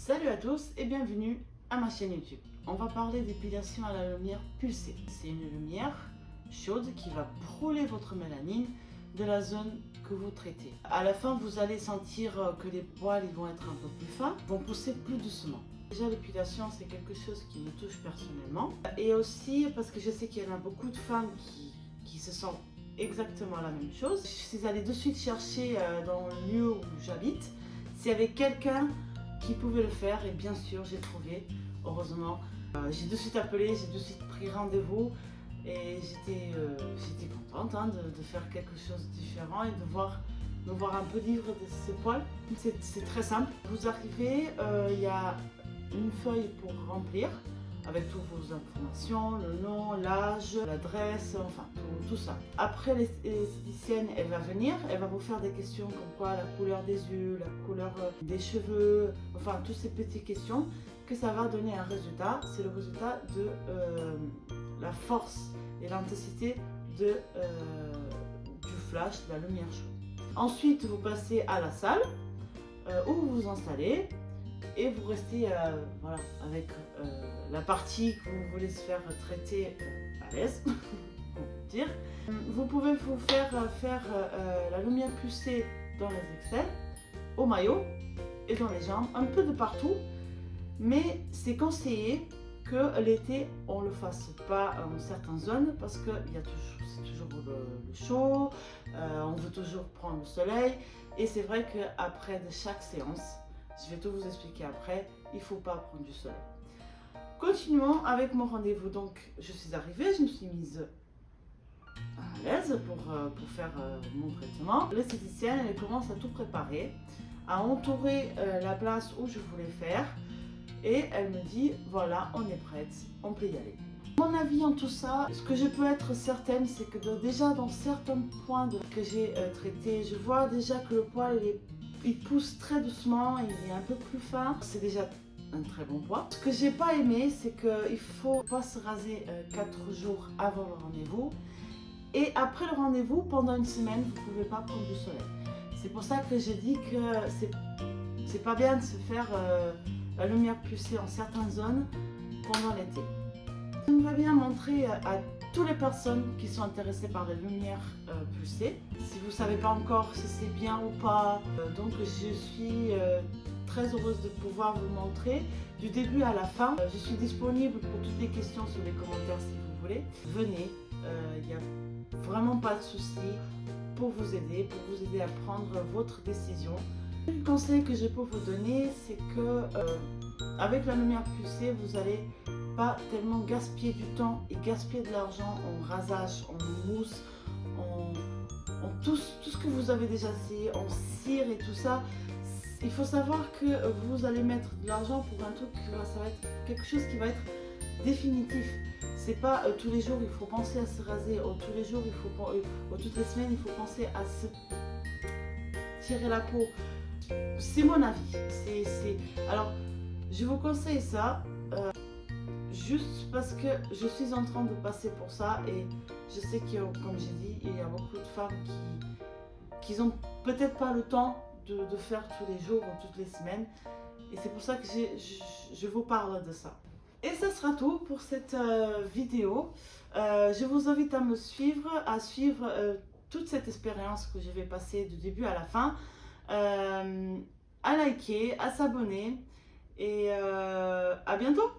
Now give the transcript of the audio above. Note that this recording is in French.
Salut à tous et bienvenue à ma chaîne YouTube. On va parler d'épilation à la lumière pulsée. C'est une lumière chaude qui va brûler votre mélanine de la zone que vous traitez. À la fin, vous allez sentir que les poils ils vont être un peu plus fins, vont pousser plus doucement. Déjà, l'épilation, c'est quelque chose qui me touche personnellement. Et aussi parce que je sais qu'il y en a beaucoup de femmes qui se sentent exactement la même chose. Je suis allée de suite chercher dans le lieu où j'habite s'il y avait quelqu'un qui pouvait le faire, et bien sûr j'ai trouvé, heureusement. J'ai de suite appelé, j'ai de suite pris rendez-vous et j'étais contente de faire quelque chose de différent et me voir un peu libre de ces poils. C'est très simple. Vous arrivez, il y a une feuille pour remplir avec toutes vos informations, le nom, l'âge, l'adresse, enfin tout ça. Après, l'esthéticienne, elle va venir, elle va vous faire des questions comme quoi la couleur des yeux, la couleur des cheveux, enfin toutes ces petites questions que ça va donner un résultat. C'est le résultat de la force et l'intensité du flash, de la lumière chaude. Ensuite, vous passez à la salle où vous vous installez. Et vous restez voilà, avec la partie que vous voulez se faire traiter à l'aise, on peut dire. Vous pouvez vous faire la lumière pulsée dans les aisselles, au maillot et dans les jambes, un peu de partout. Mais c'est conseillé que l'été, on ne le fasse pas en certaines zones parce que c'est toujours le chaud, on veut toujours prendre le soleil. Et c'est vrai qu'après de chaque séance, je vais tout vous expliquer après, il ne faut pas prendre du soleil. Continuons avec mon rendez-vous. Donc, je suis arrivée, je me suis mise à l'aise pour faire mon traitement. L'esthéticienne, elle commence à tout préparer, à entourer la place où je voulais faire. Et elle me dit, voilà, on est prête, on peut y aller. Mon avis en tout ça, ce que je peux être certaine, c'est que déjà dans certains points que j'ai traités, je vois déjà que le poil il pousse très doucement, il est un peu plus fin. C'est déjà un très bon point. Ce que j'ai pas aimé, c'est qu'il ne faut pas se raser 4 jours avant le rendez-vous. Et après le rendez-vous, pendant une semaine, vous ne pouvez pas prendre du soleil. C'est pour ça que j'ai dit que c'est pas bien de se faire la lumière pulsée en certaines zones pendant l'été. J'aimerais bien montrer à toutes les personnes qui sont intéressées par les lumières pulsées. Si vous ne savez pas encore si c'est bien ou pas, donc je suis très heureuse de pouvoir vous montrer du début à la fin. Je suis disponible pour toutes les questions sur les commentaires si vous voulez. Venez, il n'y a vraiment pas de souci pour vous aider à prendre votre décision. Le conseil que je peux vous donner, c'est que avec la lumière pulsée, vous allez pas tellement gaspiller du temps et gaspiller de l'argent en rasage, en mousse, en tout ce que vous avez déjà essayé, en cire et tout ça. Il faut savoir que vous allez mettre de l'argent pour un truc ça va être quelque chose qui va être définitif. C'est pas tous les jours il faut penser à se raser, ou tous les jours ou toutes les semaines il faut penser à se tirer la peau. C'est mon avis. Alors, je vous conseille ça. Juste parce que je suis en train de passer pour ça et je sais que, comme j'ai dit, il y a beaucoup de femmes qui n'ont peut-être pas le temps de faire tous les jours ou toutes les semaines. Et c'est pour ça que je vous parle de ça. Et ça sera tout pour cette vidéo. Je vous invite à me suivre, toute cette expérience que je vais passer du début à la fin. À liker, à s'abonner et à bientôt!